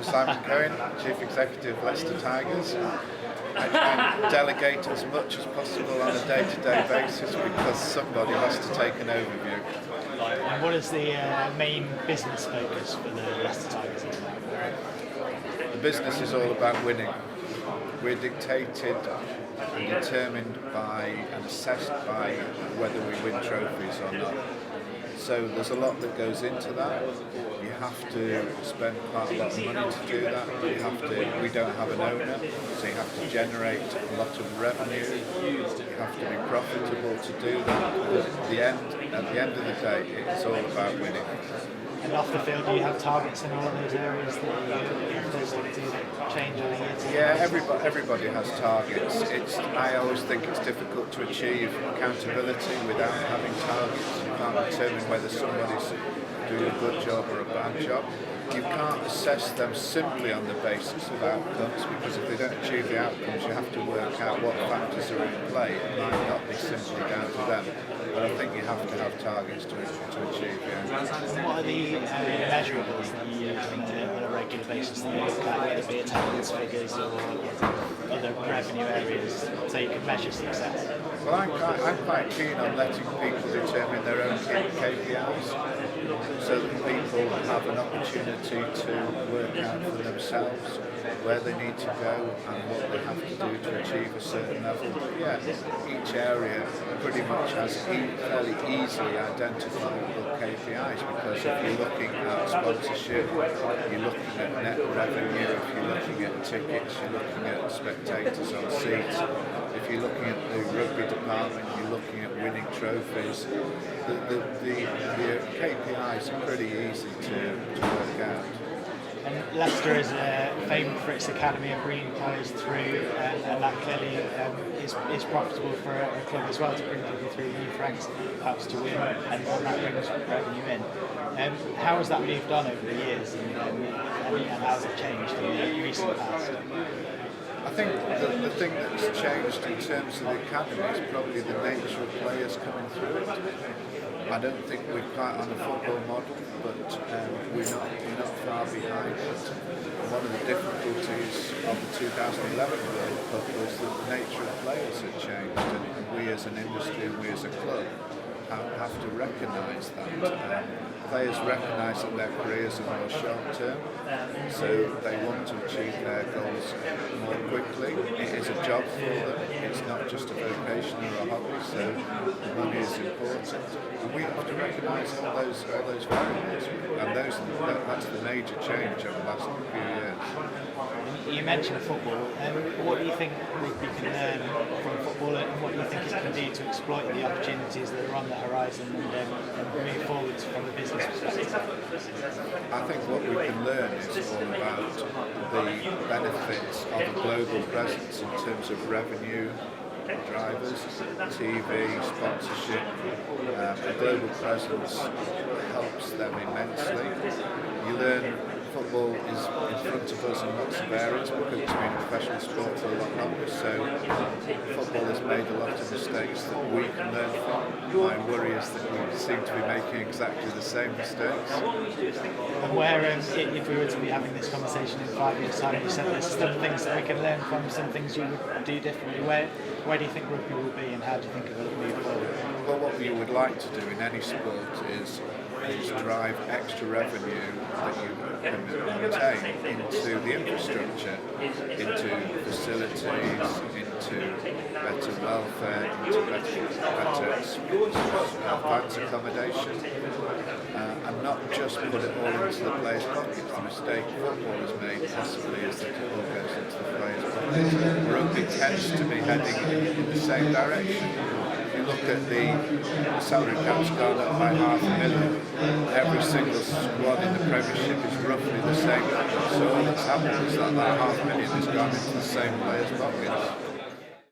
Simon Cohen, Chief Executive, Leicester Tigers. I try and delegate as much as possible on a day-to-day basis because somebody has to take an overview. And what is the main business focus for the Leicester Tigers? The business is all about winning. We're dictated and determined by and assessed by whether we win trophies or not. So there's a lot that goes into that. You have to spend quite a lot of money to do that. We don't have an owner, so you have to generate a lot of revenue. You have to be profitable to do that. But at the end of the day, it's all about winning. And off the field, do you have targets in all of those areas that you have to change on a year-to-year? Yeah, everybody has targets. I always think it's difficult to achieve accountability without having targets. You can't determine whether somebody's doing a good job or a bad job. You can't assess them simply on the basis of outcomes, because if they don't achieve the outcomes, you have to work out what factors are in play. It might not be simply down to them, but I think you have to have targets to achieve. Yeah. What are the measurables that you use on a regular basis that you look at, whether it be attendance figures or other revenue areas, so you can measure success? Well, I'm quite keen on letting people determine their own KPIs, so that people have an opportunity to work out for themselves where they need to go and what they have to do to achieve a certain level. But yeah, each area pretty much has fairly easily identifiable KPIs, because if you're looking at sponsorship, you're looking at net revenue, if you're looking at tickets, you're looking at spectators on seats, if you're looking at the rugby department, you're looking at winning trophies. The KPIs are pretty easy to work out. And Leicester is famous for its academy of bringing players through, and that clearly is profitable for a club as well, to bring people through youth ranks, perhaps to win, and that brings revenue in. How has that moved on over the years, and how has it changed in the recent past? I think the thing that's changed in terms of the academy is probably the nature of players coming through it. I don't think we're quite on a football model, but we're not far behind it. One of the difficulties of the 2011 World Cup was that the nature of players had changed, and we as an industry and we as a club have to recognise that. Players recognise that their careers are more short-term, so they want to achieve their goals more quickly. It is a job for them, it's not just a vocation or a hobby, so the money is important. And we have to recognise all those variables, and that's the major change over the last few years. You mentioned football. What do you think rugby can learn from football, and what do you think it can do to exploit the opportunities that are on the horizon and move forwards from a business perspective? I think what we can learn is all about the benefits of a global presence in terms of revenue drivers, TV, sponsorship. A global presence helps them immensely. You learn football is in front of us in lots of areas because it's been a professional sport for a lot longer, so football has made a lot of mistakes that we can learn from. My worry is that we seem to be making exactly the same mistakes. And where, if we were to be having this conversation in 5 years' time, you said there's some things that we can learn from, some things you would do differently. Where do you think rugby will be, and how do you think it will move forward? Well, what you would like to do in any sport is drive extra revenue that you can obtain into the infrastructure, into facilities, into better welfare, into better fans accommodation, and not just put it all into the players' pockets. The mistake football has made possibly is that it all goes into the players' pockets. Rugby tends to be heading in the same direction. If you look at the salary cap's gone up by $500,000. Every single squad in the Premiership is roughly the same. So all that's happened is that $500,000 has gone into the same players' pockets.